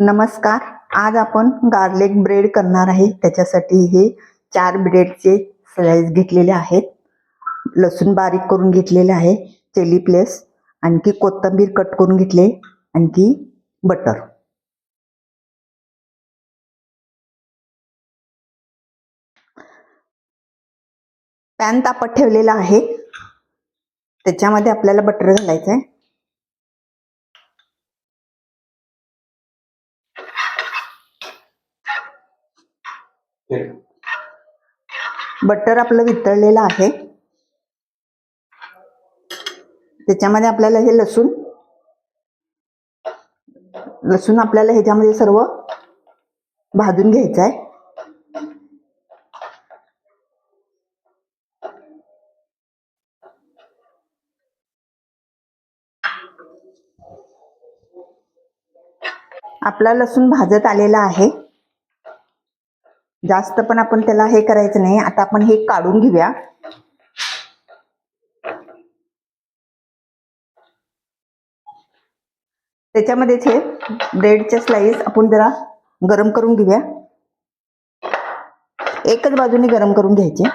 नमस्कार. आज आपण गार्लिक ब्रेड करणार आहे. त्याच्यासाठी हे 4 ब्रेडचे स्लाइस घेतलेले आहेत. लसूण बारीक करून घेतलेले आहे. चिली फ्लेक्स, आणखी कोथिंबीर कट करून घेतले, आणखी बटर. पॅन तापत ठेवलेला आहे. त्याच्यामध्ये आपल्याला बटर घालायचं आहे. बटर आपलं वितळलेलं आहे. त्याच्यामध्ये आपल्याला हे लसूण आपल्याला ह्याच्यामध्ये सर्व भाजून घ्यायचं आहे. आपला लसूण भाजत आलेला आहे. जास्त पण आपण त्याला हे करायचं नाही. आता आपण हे काढून घेऊया. त्याच्यामध्येच हे ब्रेडचे स्लाइस आपण जरा गरम करून घेऊया. एकच बाजूने गरम करून घ्यायचे.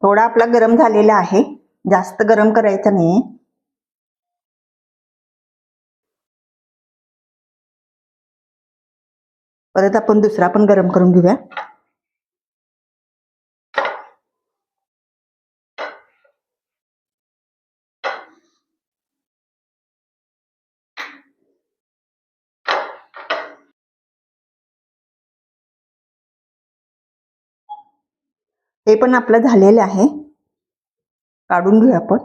थोडा आपला गरम झालेला आहे. जास्त गरम करायचं नाही. परत आपण दुसरा पण गरम करून घेऊया. हे पण आपलं झालेलं आहे. काढून घेऊया आपण.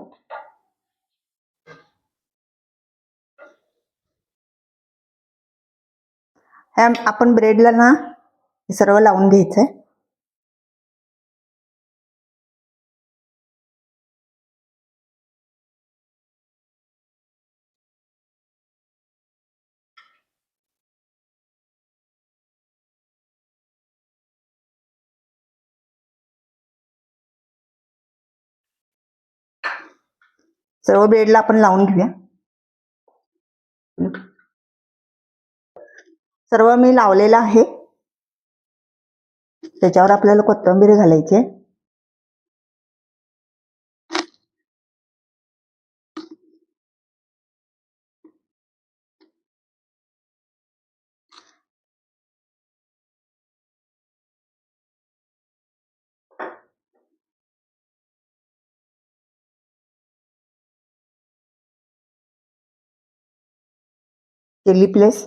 ह्या आपण ब्रेडला ना हे सर्व लावून घ्यायचंय. सर्व ब्रेडला आपण लावून घेऊया. सर्व मी लावलेलं आहे. त्याच्यावर आपल्याला कोथिंबीर घालायची आहे. चिली फ्लेक्स,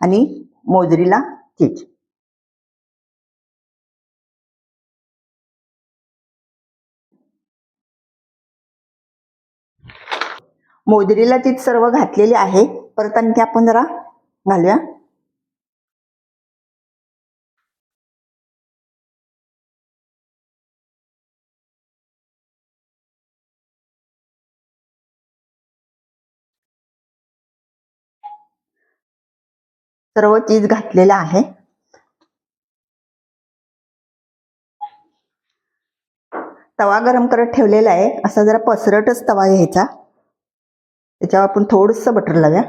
आणि मोजरीला चीज. मोजरीला चीज सर्व घातलेली आहे. परत आणखी आपण जरा घालूया. सर्व चीज घातलेला आहे. तवा गरम करत ठेवलेला आहे. असा जरा पसरटच तवा घ्यायचा. त्याच्यावर आपण थोडंसं बटर लावूया.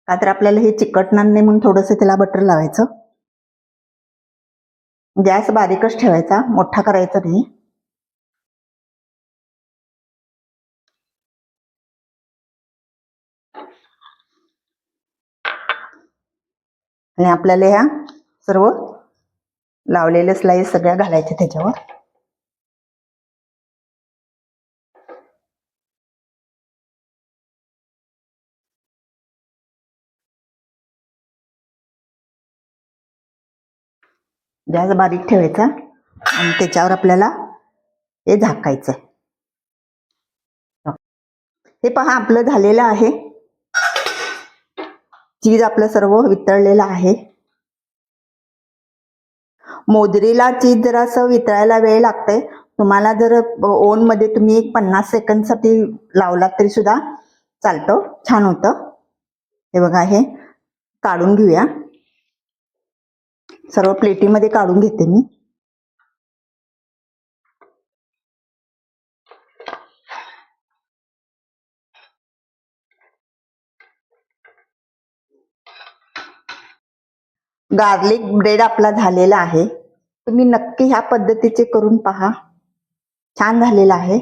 का तर आपल्याला हे चिकटणार नाही म्हणून थोडंसं त्याला बटर लावायचं. गॅस बारीकच ठेवायचा, मोठा करायचा नाही. आणि आपल्याला ह्या सर्व लावलेले स्लाइस सगळ्या घालायचे त्याच्यावर. गॅस बारीक ठेवायचा आणि त्याच्यावर आपल्याला हे झाकायचं. हे पहा आपलं झालेलं आहे. चीज आपलं सर्व वितळलेलं आहे. मोजरीला चीज जरासं वितळायला वेळ लागतंय. तुम्हाला जर ओव्हन मध्ये तुम्ही 50 सेकंदसाठी लावलात तरी सुद्धा चालतं, छान होतं. हे बघा, हे काढून घेऊया. सर्व प्लेटीमध्ये काढून घेते मी. गार्लिक ब्रेड आपला झालेला आहे. तुम्ही नक्की ह्या पद्धतीचे करून पहा, छान झालेला आहे.